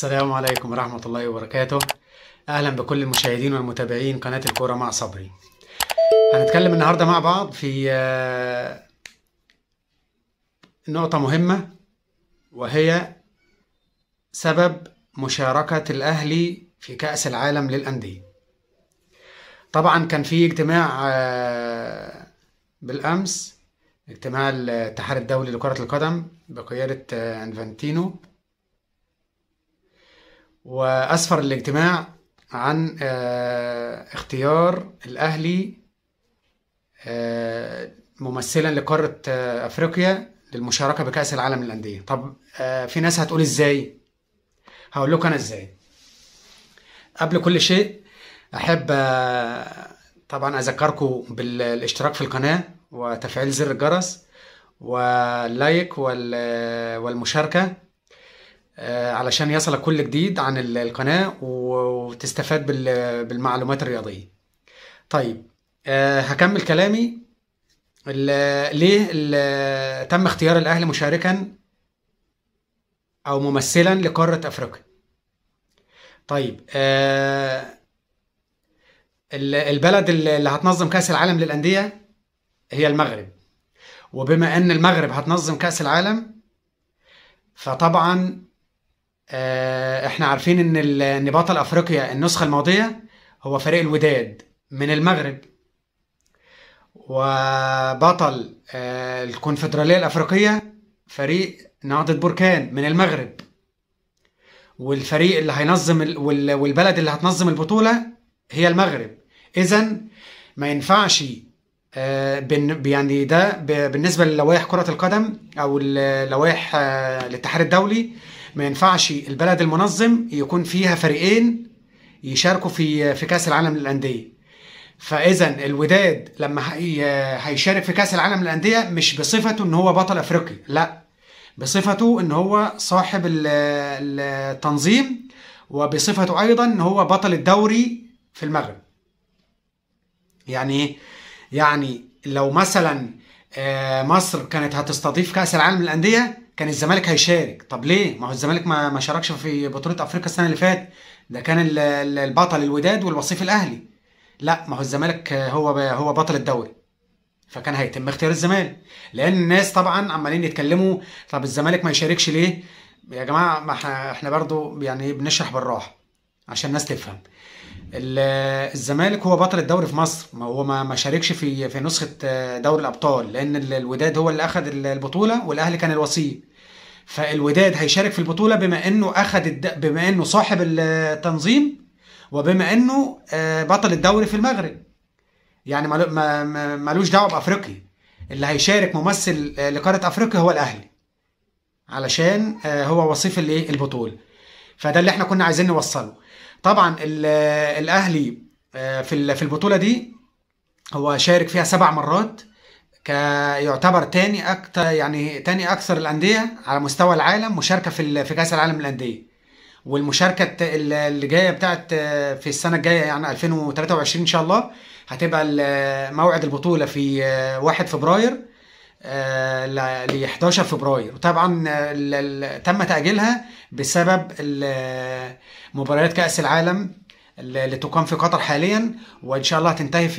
السلام عليكم ورحمة الله وبركاته. أهلا بكل المشاهدين والمتابعين قناة الكورة مع صبري. هنتكلم النهاردة مع بعض في نقطة مهمة، وهي سبب مشاركة الأهلي في كأس العالم للأندية. طبعا كان في اجتماع بالأمس، اجتماع الاتحاد الدولي لكرة القدم بقيادة انفانتينو، وأسفر الاجتماع عن اختيار الأهلي ممثلا لقارة أفريقيا للمشاركة بكأس العالم للأندية. طب في ناس هتقول إزاي؟ هقول لكم أنا إزاي. قبل كل شيء أحب طبعا أذكركم بالاشتراك في القناة وتفعيل زر الجرس واللايك والمشاركة علشان يصلك كل جديد عن القناة وتستفاد بالمعلومات الرياضية. طيب هكمل كلامي. ليه تم اختيار الأهلي مشاركا أو ممثلا لقارة أفريقيا؟ طيب البلد اللي هتنظم كأس العالم للأندية هي المغرب، وبما أن المغرب هتنظم كأس العالم فطبعا احنا عارفين ان بطل افريقيا النسخة الماضية هو فريق الوداد من المغرب، وبطل الكونفدرالية الافريقية فريق نهضة بركان من المغرب، والفريق اللي هينظم والبلد اللي هتنظم البطولة هي المغرب. اذا ما ينفعش يعني ده بالنسبة للوائح كرة القدم او لوائح الاتحاد الدولي، ما ينفعش البلد المنظم يكون فيها فريقين يشاركوا في كأس العالم للأندية. فإذا الوداد لما هيشارك في كأس العالم للأندية مش بصفته ان هو بطل افريقيا، لا، بصفته ان هو صاحب التنظيم، وبصفته ايضا ان هو بطل الدوري في المغرب. يعني لو مثلا مصر كانت هتستضيف كأس العالم للأندية كان الزمالك هيشارك. طب ليه؟ ما هو الزمالك ما شاركش في بطولة أفريقيا السنة اللي فاتت، ده كان البطل الوداد والوصيف الأهلي. لا، ما هو الزمالك هو بطل الدوري، فكان هيتم اختيار الزمالك. لأن الناس طبعا عمالين يتكلموا طب الزمالك ما يشاركش ليه؟ يا جماعة ما احنا برضو يعني بنشرح بالراحة عشان الناس تفهم. الزمالك هو بطل الدوري في مصر، ما هو ما شاركش في نسخة دوري الأبطال، لأن الوداد هو اللي أخذ البطولة والأهلي كان الوصيف. فالوداد هيشارك في البطولة بما إنه صاحب التنظيم، وبما إنه بطل الدوري في المغرب. يعني مالوش دعوة بأفريقيا. اللي هيشارك ممثل لقارة أفريقيا هو الأهلي، علشان هو وصيف البطولة. فده اللي احنا كنا عايزين نوصله. طبعا الاهلي في البطوله دي هو شارك فيها 7 مرات، يعتبر تاني اكثر الانديه على مستوى العالم مشاركه في كاس العالم للانديه. والمشاركه اللي جايه بتاعت في السنه الجايه يعني 2023 ان شاء الله هتبقى موعد البطوله في 1 فبراير ل 11 فبراير. وطبعا تم تأجيلها بسبب مباريات كأس العالم اللي تقام في قطر حاليا، وإن شاء الله هتنتهي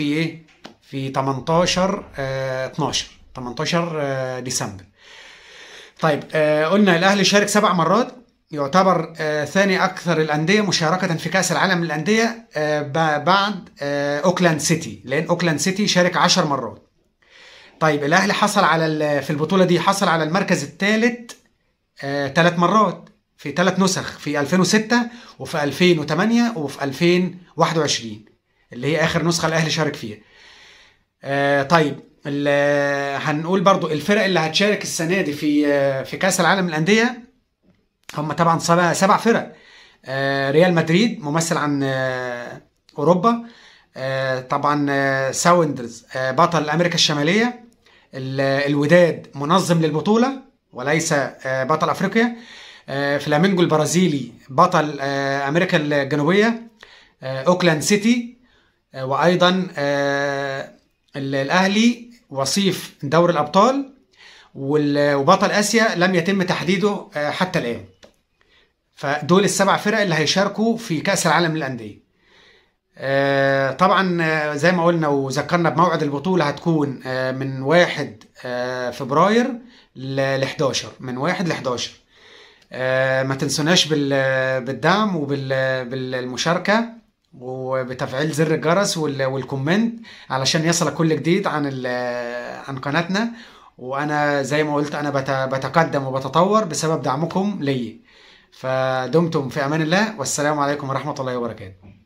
في 18 ديسمبر. طيب قلنا الأهلي شارك 7 مرات، يعتبر ثاني أكثر الأندية مشاركة في كأس العالم للأندية بعد أوكلاند سيتي، لأن أوكلاند سيتي شارك 10 مرات. طيب الأهلي حصل في البطولة دي حصل على المركز الثالث 3 مرات في 3 نسخ، في 2006 وفي 2008 وفي 2021 اللي هي آخر نسخة الأهلي شارك فيها. طيب هنقول برضو الفرق اللي هتشارك السنة دي في كأس العالم للأندية هم طبعا 7 فرق. ريال مدريد ممثل عن أوروبا، طبعا ساوندرز بطل أمريكا الشمالية، الوداد منظم للبطولة وليس بطل أفريقيا، فلامينجو البرازيلي بطل أمريكا الجنوبية، أوكلاند سيتي، وأيضا الأهلي وصيف دوري الأبطال، وبطل آسيا لم يتم تحديده حتى الآن. فدول السبع فرق اللي هيشاركوا في كأس العالم للأندية. طبعا زي ما قلنا وذكرنا بموعد البطولة هتكون من 1 فبراير ل 11، من 1 ل 11. ما تنسوناش بالدعم وبالمشاركة وبتفعيل زر الجرس والكومنت علشان يصلك كل جديد عن قناتنا. وانا زي ما قلت انا بتقدم وبتطور بسبب دعمكم لي. فدمتم في امان الله، والسلام عليكم ورحمة الله وبركاته.